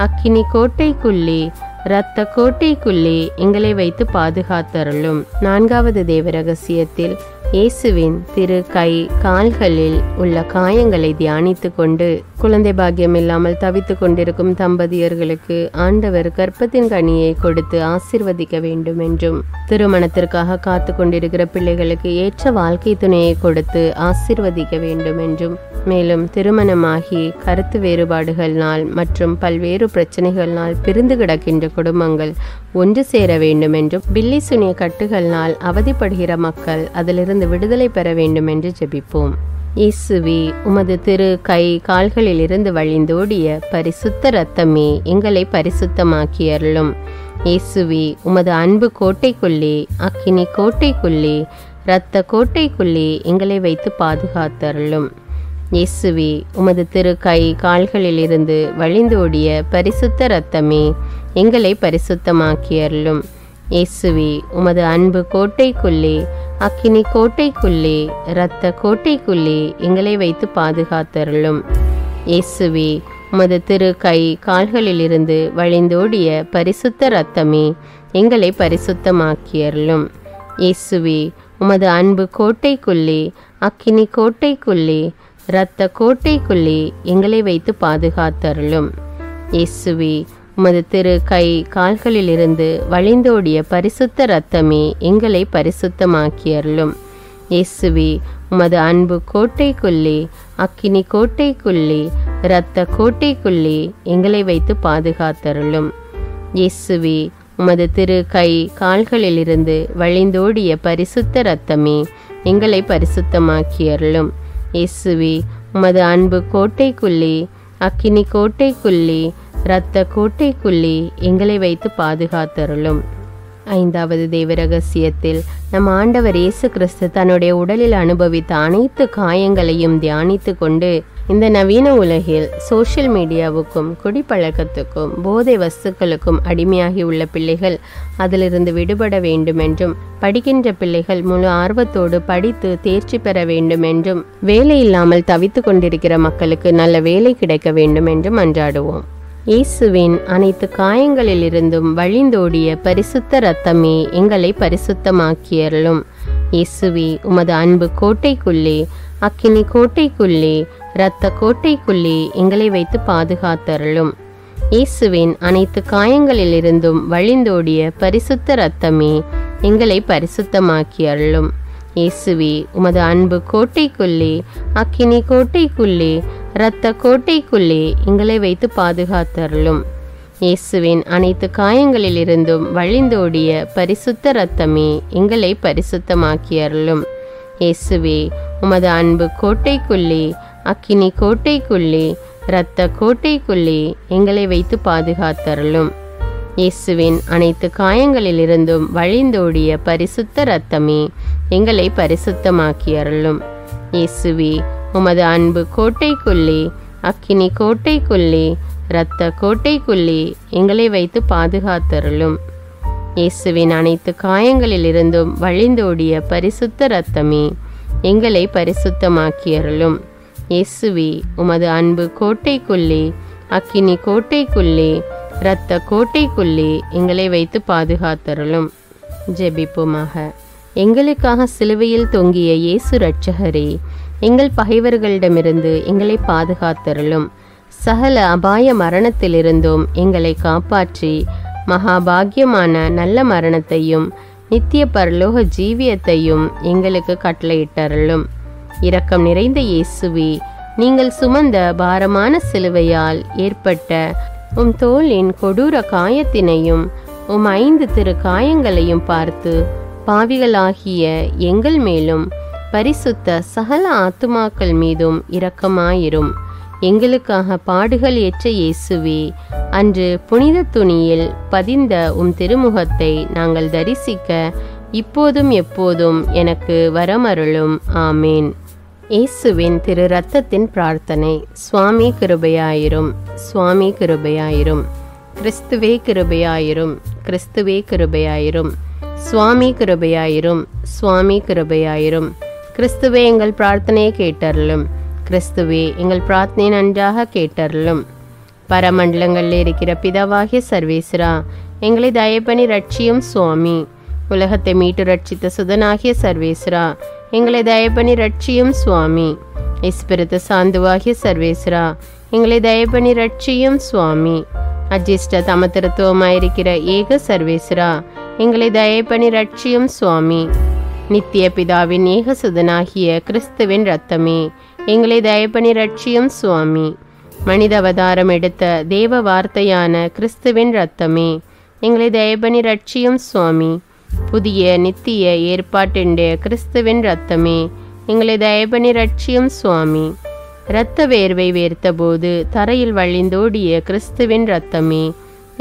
அக்கினி கோட்டைக்குள்ளே, இரத்த கோட்டைக்குள்ளே எங்களை வைத்து பாதுகாத்தருளும். 4வது தேவ ரகசியத்தில் இயேசுவின் திரு கை கால்களில் உள்ள காயங்களை தியானித்து கொண்டு குழந்தை பாக்கியம் இல்லாமல் தவித்து கொண்டிருக்கும் தம்பதியர்களுக்கு ஆண்டவர் கர்ப்பத்தின் கனியை கொடுத்து ஆசீர்வதிக்க வேண்டும் என்றும், திருமணத்திற்காக காத்து கொண்டிருக்கிற பிள்ளைகளுக்கு ஏற்ற வாழ்க்கை துணையை கொடுத்து ஆசீர்வதிக்க வேண்டும் என்றும், மேலும் திருமணமாகி கருத்து வேறுபாடுகள்னால் மற்றும் பல்வேறு பிரச்சனைகள்னால் பிரிந்து கிடக்கின்ற குடும்பங்கள் ஒன்று சேர வேண்டும் என்றும், பில்லி சுனிய கட்டுகள்னால் அவதிப்படுகிற மக்கள் அதிலிருந்து விடுதலை பெற வேண்டும் என்று ஜெபிப்போம். இயேசுவே, உமது திரு கை கால்களில் இருந்து வழிந்தோடிய பரிசுத்த இரத்தமே எங்களை பரிசுத்தமாக்கி அருளும். இயேசுவே, உமது அன்பு கோட்டைக்குள்ளே, அக்கினி கோட்டைக்குள்ளே, இரத்த கோட்டைக்குள்ளே எங்களை வைத்து பாதுகாத்தருளும். இயேசுவே, உமது திரு கை கால்களில் இருந்து வழிந்தோடிய பரிசுத்த இரத்தமே எங்களை பரிசுத்தமாக்கி அருளும். இயேசுவே, உமது அன்பு கோட்டைக்குள்ளே, அக்கினி கோட்டைக்குள்ளே, இரத்த கோட்டைக்குள்ளே எங்களை வைத்து பாதுகாத்தருளும். இயேசுவே, உமது திரு கை கால்களில் இருந்து வழிந்தோடிய பரிசுத்த இரத்தமே எங்களை பரிசுத்தமாக்கி அருளும். இயேசுவே, உமது அன்பு கோட்டைக்குள்ளே, அக்கினி கோட்டைக்குள்ளே, இரத்த கோட்டைக்குள்ளே எங்களை வைத்து பாதுகாத்தருளும். இயேசுவே, உமது திரு கை கால்களில் இருந்து வழிந்தோடிய பரிசுத்த இரத்தமே எங்களை பரிசுத்தமாக்கி அருளும். இயேசுவே, உமது அன்பு கோட்டைக்குள்ளே, அக்கினி கோட்டைக்குள்ளே, இரத்த கோட்டைக்குள்ளே எங்களை வைத்து பாதுகாத்தருளும். இயேசுவே, உமது திரு கை கால்களில் இருந்து வழிந்தோடிய பரிசுத்த இரத்தமே எங்களை பரிசுத்தமாக்கி அருளும். இயேசுவே, உமது அன்பு கோட்டைக்குள்ளே, அக்கினி கோட்டைக்குள்ளே, இரத்த கோட்டைக்குள்ளே எங்களை வைத்து பாதுகாத்தருளும். 5வது தேவ ரகசியத்தில் நம் ஆண்டவர் இயேசு கிறிஸ்து தன்னுடைய உடலில் அனுபவித்த அனைத்து காயங்களையும் தியானித்து கொண்டு, இந்த நவீன உலகில் சோஷியல் மீடியாவுக்கும் குடிப்பழக்கத்துக்கும் போதை வஸ்துக்களுக்கும் அடிமையாகி உள்ள பிள்ளைகள் அதிலிருந்து விடுபட வேண்டும் என்றும், படிக்கின்ற பிள்ளைகள் முழு ஆர்வத்தோடு படித்து தேர்ச்சி பெற வேண்டும் என்றும், வேலை இல்லாமல் தவித்து கொண்டிருக்கிற மக்களுக்கு நல்ல வேலை கிடைக்க வேண்டும் என்றும் மன்றாடுவோம். இயேசுவின் அனைத்து காயங்களில் இருந்தும் வழிந்தோடிய பரிசுத்த இரத்தமே எங்களை பரிசுத்தமாக்கி அருளும். இயேசுவே, உமது அன்பு கோட்டைக்குள்ளே, அக்கினி கோட்டைக்குள்ளே, இரத்த கோட்டைக்குள்ளே எங்களை வைத்து பாதுகாத்தருளும். இயேசுவின் அனைத்து காயங்களில் இருந்தும் வழிந்தோடிய பரிசுத்த இரத்தமே எங்களை பரிசுத்தமாக்கி அருளும். இயேசுவே, உமது அன்பு கோட்டைக்குள்ளே, அக்கினி கோட்டைக்குள்ளே, இரத்த கோட்டைக்குள்ளே எங்களை வைத்து பாதுகாத்தருளும். இயேசுவின் அனைத்து காயங்களில் இருந்தும் வழிந்தோடிய பரிசுத்த இரத்தமே எங்களை பரிசுத்தமாக்கி அருளும். இயேசுவே, உமது அன்பு கோட்டைக்குள்ளே, அக்கினி கோட்டைக்குள்ளே, இரத்த கோட்டைக்குள்ளே எங்களை வைத்து பாதுகாத்தருளும். இயேசுவின் அனைத்து காயங்களில் இருந்தும் வழிந்தோடிய பரிசுத்த இரத்தமே எங்களை பரிசுத்தமாக்கி அருளும். இயேசுவே, உமது அன்பு கோட்டைக்குள்ளே, அக்கினி கோட்டைக்குள்ளே, இரத்த கோட்டைக்குள்ளே எங்களை வைத்து பாதுகாத்தருளும். இயேசுவின் அனைத்து காயங்களில் இருந்தும் வழிந்தோடிய பரிசுத்த இரத்தமே எங்களை பரிசுத்தமாக்கி அருளும். இயேசுவே, உமது அன்பு கோட்டைக்குள்ளே, அக்கினி கோட்டைக்குள்ளே, இரத்த கோட்டைக்குள்ளே எங்களை வைத்து பாதுகாத்தருளும். ஜெபிப்போமாக. எங்களுக்காக சிலுவையில் தொங்கிய இயேசு இரட்சகரே, எங்கள் பகைவர்களிடமிருந்து எங்களை பாதுகாத்தருளும். சகல அபாய மரணத்திலிருந்தும் எங்களை காப்பாற்றி மகாபாகியமான நல்ல மரணத்தையும் நித்திய பரலோக ஜீவியத்தையும் எங்களுக்கு கட்டளையிட்டருளும். இரக்கம் நிறைந்த இயேசுவே, நீங்கள் சுமந்த பாரமான சிலுவையால் ஏற்பட்ட உம் தோளின் கொடூர காயத்தினையும் உம் 5 திரு காயங்களையும் பார்த்து பாவிகளாகிய எங்கள் மேலும் பரிசுத்த சகல ஆத்துமாக்கள் மீதும் இரக்கமாயிரும். எங்களுக்காக பாடுகள் ஏற்ற இயேசுவே, அன்று புனித துணியில் பதிந்த உம் திருமுகத்தை நாங்கள் தரிசிக்க இப்போதும் எப்போதும் எனக்கு வரமருளும். ஆமேன். இயேசுவின் திரு இரத்தத்தின் பிரார்த்தனை. சுவாமி கிருபையாயிரும், சுவாமி கிருபையாயிரும். கிறிஸ்துவே கிருபையாயிரும், கிறிஸ்துவே கிருபையாயிரும். சுவாமி கிருபையாயிரும், சுவாமி கிருபையாயிரும். கிறிஸ்துவே எங்கள் பிரார்த்தனையை கேட்டருளும், கிறிஸ்துவே எங்கள் பிரார்த்தனை நன்றாக கேட்டருளும். பரமண்டலங்களில் இருக்கிற பிதாவாகிய சர்வேஸ்வரா, எங்களை தயப்பணி ரட்சியும் சுவாமி. உலகத்தை மீட்டு ரட்சித்த சுதனாகிய சர்வேஸ்வரா, எங்களை தயப்பணி ரட்சியும் சுவாமி. இஸ்பிரித்து சாந்துவாகிய சர்வேஸ்வரா, எங்களை தயப்பணி ரட்சியும் சுவாமி. அஜிஷ்ட தமத்திருத்துவமாயிருக்கிற ஏக சர்வேஸ்வரா, எங்களை தயப்பணி ரட்சியும் சுவாமி. நித்திய பிதாவின் ஏக சுதனாகிய கிறிஸ்துவின் இரத்தமே, எங்களை தயப்பணி ரட்சியும் சுவாமி. மனித அவதாரம் எடுத்த தேவ வார்த்தையான கிறிஸ்துவின் இரத்தமே, எங்களை தயப்பணி ரட்சியும் சுவாமி. புதிய நித்திய ஏற்பாட்டிൻ്റെ கிறிஸ்துவின் இரத்தமே, எங்களை தயப்பணி ரட்சியும் சுவாமி. இரத்த வேர்வை வேர்த்தபோது தரையில் வழிந்தோடிய கிறிஸ்துவின் இரத்தமே,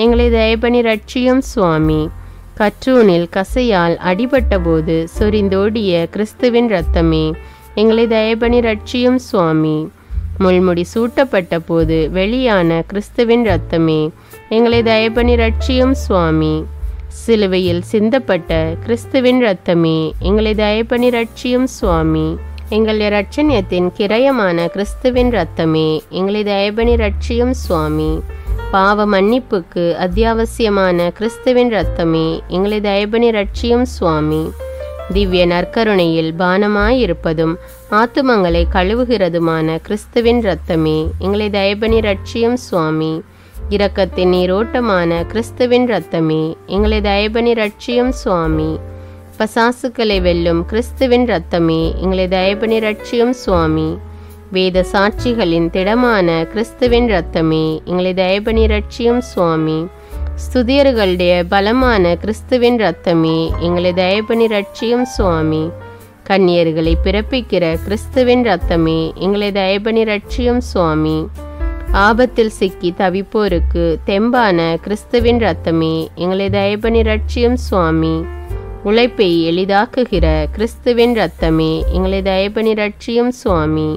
எங்களை தயப்பணி ரட்சியும் சுவாமி. கற்றூனில் கசையால் அடிபட்ட போது சொரிந்தோடிய கிறிஸ்துவின் இரத்தமே, எங்களை தயப்பணி ரட்சியும் சுவாமி. முள்முடி சூட்டப்பட்ட போது வெளியான கிறிஸ்துவின் இரத்தமே, எங்களை தயப்பணி ரட்சியும் சுவாமி. சிலுவையில் சிந்தப்பட்ட கிறிஸ்துவின் இரத்தமே, எங்களை தயப்பணி ரட்சியும் சுவாமி. எங்கள் இரட்சணியத்தின் கிரயமான கிறிஸ்துவின் இரத்தமே, எங்களை தயப்பணி ரட்சியும் சுவாமி. பாவ மன்னிப்புக்கு அத்தியாவசியமான கிறிஸ்துவின் இரத்தமே, எங்களை தயப்பணி ரட்சியும் சுவாமி. திவ்ய நற்கருணையில் பானமாயிருப்பதும் ஆத்துமங்களை கழுவுகிறதுமான கிறிஸ்துவின் இரத்தமே, எங்களை தயப்பணி ரட்சியும் சுவாமி. இரக்கத்தின் நீரோட்டமான கிறிஸ்துவின் இரத்தமே, எங்களை தயப்பணி ரட்சியும் சுவாமி. பசாசுக்களை வெல்லும் கிறிஸ்துவின் இரத்தமே, எங்களை தயப்பணி ரட்சியும் சுவாமி. வேத சாட்சிகளின் திடமான கிறிஸ்துவின் இரத்தமே, எங்களை தயப்பணி ரட்சியும் சுவாமி. ஸ்துதியர்களுடைய பலமான கிறிஸ்துவின் இரத்தமே, எங்களை தயப்பணி ரட்சியும் சுவாமி. கன்னியர்களை பிறப்பிக்கிற கிறிஸ்துவின் இரத்தமே, எங்களை தயப்பணி ரட்சியும் சுவாமி. ஆபத்தில் சிக்கி தவிப்போருக்கு தெம்பான கிறிஸ்துவின் இரத்தமே, எங்களை தயப்பணி ரட்சியும் சுவாமி. உழைப்பை எளிதாக்குகிற கிறிஸ்துவின் இரத்தமே, எங்களை தயப்பணி ரட்சியும் சுவாமி.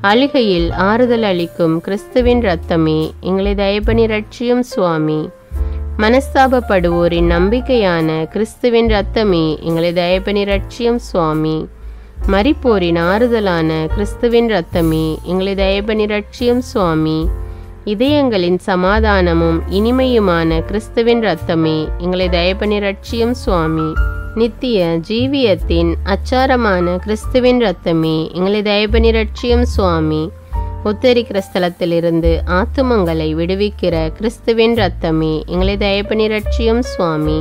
அழுகையில் ஆறுதல் அளிக்கும் கிறிஸ்துவின் இரத்தமே, எங்களை தயப்பணி ரட்சியும் சுவாமி. மனஸ்தாபப்படுவோரின் நம்பிக்கையான கிறிஸ்துவின் இரத்தமே, எங்களை தயப்பணி ரட்சியும் சுவாமி. மரிப்போரின் ஆறுதலான கிறிஸ்துவின் இரத்தமே, எங்களை தயப்பணி ரட்சியும் சுவாமி. இதயங்களின் சமாதானமும் இனிமையுமான கிறிஸ்துவின் இரத்தமே, எங்களை தயப்பணி ரட்சியும் சுவாமி. நித்திய ஜீவியத்தின் அச்சாரமான கிறிஸ்துவின் இரத்தமே, எங்களை தயப்பணி ரட்சியும் சுவாமி. உத்தரிக்கிற ஸ்தலத்திலிருந்து ஆத்துமங்களை விடுவிக்கிற கிறிஸ்துவின் இரத்தமே, எங்களை தயப்பணி ரட்சியும் சுவாமி.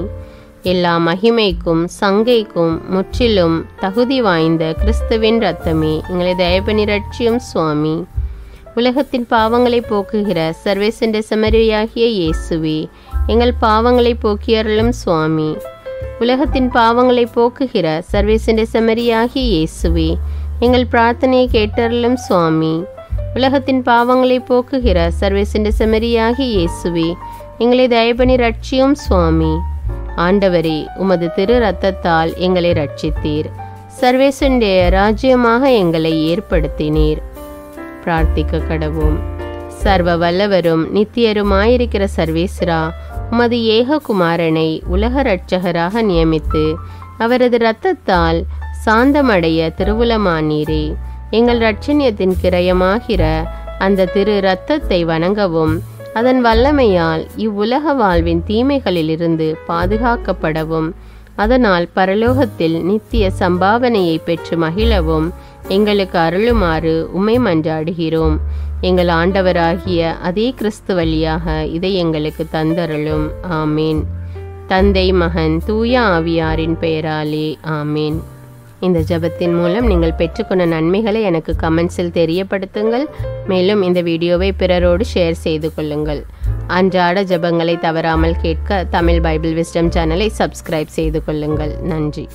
எல்லா மகிமைக்கும் சங்கைக்கும் முற்றிலும் தகுதி வாய்ந்த கிறிஸ்துவின் இரத்தமே, எங்களை தயப்பணி ரட்சியும் சுவாமி. உலகத்தின் பாவங்களை போக்குகிற சர்வேசண்ட செம்மறியாகிய இயேசுவே, எங்கள் பாவங்களை போக்கியருளும் சுவாமி. உலகத்தின் பாவங்களை போக்குகிற சர்வேசண்ட செம்மறியாகிய இயேசுவே, எங்கள் பிரார்த்தனையை கேட்டருளும் சுவாமி. உலகத்தின் பாவங்களை போக்குகிற சர்வேசண்ட செம்மறியாகிய இயேசுவே, எங்களை தயப்பணி ரட்சியும் சுவாமி. ஆண்டவரே, உமது திரு இரத்தத்தால் எங்களை ரட்சித்தீர். சர்வேசண்டைய ராஜ்யமாக எங்களை ஏற்படுத்தினீர். பிரார்த்திக்க கடவோம். சர்வ வல்லவரும் நித்தியருமாயிருக்கிற சர்வேஸ்வரா, உமது ஏக குமாரனை உலக இரட்சகராக நியமித்து அவரது இரத்தத்தால் சாந்தமடைய திருவுளமானீரே. எங்கள் இரட்சணியத்தின் கிரயமாகிற அந்த திரு இரத்தத்தை வணங்கவும் அதன் வல்லமையால் இவ்வுலக வாழ்வின் தீமைகளிலிருந்து பாதுகாக்கப்படவும் அதனால் பரலோகத்தில் நித்திய சம்பாவனையை பெற்று மகிழவும் எங்களுக்கு அருளுமாறு உம்மை மன்றாடுகிறோம். எங்கள் ஆண்டவராகிய அதே கிறிஸ்து வழியாக இதை எங்களுக்கு தந்தருளும். ஆமேன். தந்தை, மகன், தூய ஆவியாரின் பெயராலே ஆமேன். இந்த ஜெபத்தின் மூலம் நீங்கள் பெற்றுக்கொண்ட நன்மைகளை எனக்கு கமெண்ட்ஸில் தெரியப்படுத்துங்கள். மேலும் இந்த வீடியோவை பிறரோடு ஷேர் செய்து கொள்ளுங்கள். அன்றாட ஜெபங்களை தவறாமல் கேட்க தமிழ் பைபிள் விஸ்டம் சேனலை சப்ஸ்கிரைப் செய்து கொள்ளுங்கள். நன்றி.